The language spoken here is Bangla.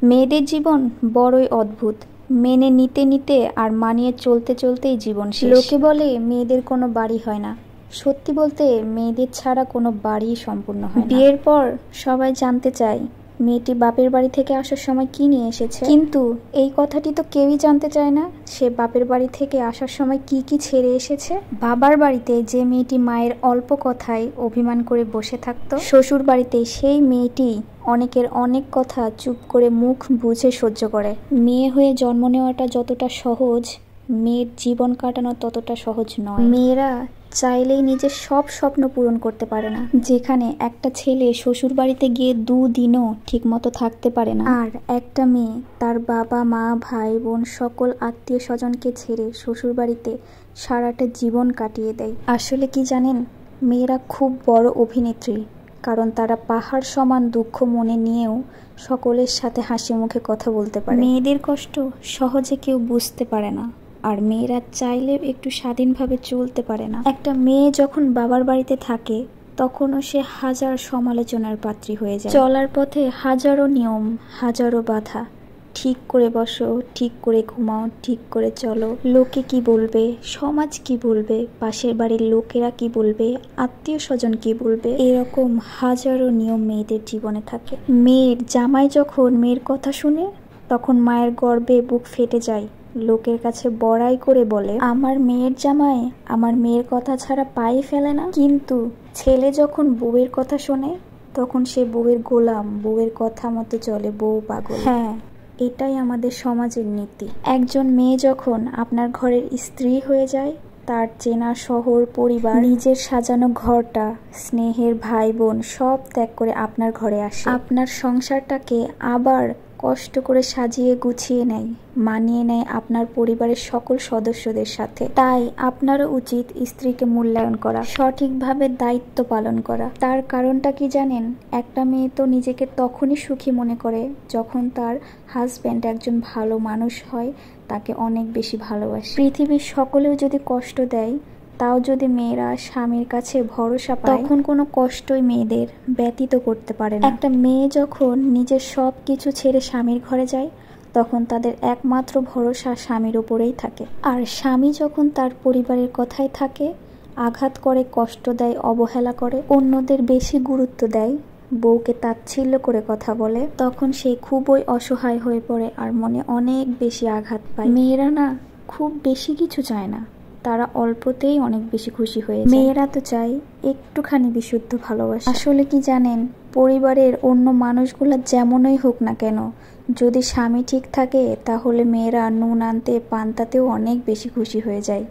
মেয়েদের জীবন বড়ই অদ্ভুত। মেনে নিতে নিতে আর মানিয়ে চলতে চলতেই জীবন শেষ। লোকে বলে মেয়েদের কোনো বাড়ি হয় না। সত্যি বলতে মেয়েদের ছাড়া কোনো বাড়ি সম্পূর্ণ হয় না। বিয়ের পর সবাই জানতে চায় মেয়েটি বাপের বাড়ি থেকে আসার সময় কি নিয়ে এসেছে, কিন্তু এই কথাটি তো কেউই জানতে চায় না সে বাপের বাড়ি থেকে আসার সময় কি কি ছেড়ে এসেছে। বাবার বাড়িতে যে মেয়েটি মায়ের অল্প কথায় অভিমান করে বসে থাকতো, শ্বশুর বাড়িতে সেই মেয়েটি অনেকের অনেক কথা চুপ করে মুখ বুঝে সহ্য করে। মেয়ে হয়ে জন্ম নেওয়াটা যতটা সহজ, মেয়ের জীবন কাটানো ততটা সহজ নয়। মেয়েরা চাইলেই নিজের সব স্বপ্ন পূরণ করতে পারে না। যেখানে একটা ছেলে শ্বশুর বাড়িতে গিয়ে দুদিনও ঠিক মতো থাকতে পারে না, আর একটা মেয়ে তার বাবা মা ভাই বোন সকল আত্মীয় স্বজনকে ছেড়ে শ্বশুর বাড়িতে সারাটা জীবন কাটিয়ে দেয়। আসলে কি জানেন, মেয়েরা খুব বড় অভিনেত্রী, কারণ তারা পাহাড় সমান দুঃখ মনে নিয়েও সকলের সাথে হাসি মুখে কথা বলতে পারে। মেয়েদের কষ্ট সহজে কেউ বুঝতে পারে না, আর মেয়েরা চাইলেও একটু স্বাধীনভাবে চলতে পারে না। একটা মেয়ে যখন বাবার বাড়িতে থাকে তখনও সে হাজার সমালোচনার পাত্রী হয়ে যায়। চলার পথে হাজারো নিয়ম, হাজারো বাধা। ঠিক করে বসো, ঠিক করে ঘুমাও, ঠিক করে চলো, লোকে কি বলবে, সমাজ কি বলবে, পাশের বাড়ির লোকেরা কি বলবে, আত্মীয় স্বজন কি বলবে, এরকম হাজারো নিয়ম মেয়েদের জীবনে থাকে। মেয়ের জামাই যখন মেয়ের কথা শুনে তখন মায়ের গর্বে বুক ফেটে যায়। লোকের কাছে বড়াই করে বলে, আমার মেয়ের জামাই আমার মেয়ের কথা ছাড়া পায়ে ফেলে না। কিন্তু ছেলে যখন বউয়ের কথা শোনে তখন সে বউয়ের গোলাম, বউয়ের কথা মতো চলে, বউ পাগল। হ্যাঁ, এটাই আমাদের সমাজের নীতি। একজন মেয়ে যখন আপনার ঘরের স্ত্রী হয়ে যায়, তার চেনা শহর, পরিবার, নিজের সাজানো ঘরটা, স্নেহের ভাই বোন সব ত্যাগ করে আপনার ঘরে আসে। আপনার সংসারটাকে আবার কষ্ট করে সাজিয়ে গুছিয়ে নেয়, মানিয়ে নেয় আপনার পরিবারের সকল সদস্যদের সাথে। তাই আপনারও উচিত স্ত্রীকে মূল্যায়ন করা, সঠিকভাবে দায়িত্ব পালন করা। তার কারণটা কি জানেন? একটা মেয়ে তো নিজেকে তখনই সুখী মনে করে যখন তার হাজব্যান্ড একজন ভালো মানুষ হয়, তাকে অনেক বেশি ভালোবাসে। পৃথিবীর সকলেও যদি কষ্ট দেয়, তাও যদি মেয়েরা স্বামীর কাছে ভরসা পায়, তখন কোনো কষ্টই মেয়েদের ব্যতীত করতে পারে না। একটা মেয়ে যখন নিজের সব কিছু ছেড়ে স্বামীর ঘরে যায়, তখন তাদের একমাত্র ভরসা স্বামীর উপরেই থাকে। আর স্বামী যখন তার পরিবারের কথায় থাকে, আঘাত করে, কষ্ট দেয়, অবহেলা করে, অন্যদের বেশি গুরুত্ব দেয়, বউকে তাচ্ছিল্য করে কথা বলে, তখন সে খুবই অসহায় হয়ে পড়ে আর মনে অনেক বেশি আঘাত পায়। মেয়েরা না খুব বেশি কিছু চায় না, তারা অল্পতেই অনেক বেশি খুশি হয়ে যায়। মেয়েরা তো চায় একটুখানি বিশুদ্ধ ভালোবাসা। আসলে কি জানেন, পরিবারের অন্য মানুষগুলা যেমনই হোক না কেন, যদি স্বামী ঠিক থাকে তাহলে মেয়েরা নুন আনতে পান্তাতেও অনেক বেশি খুশি হয়ে যায়।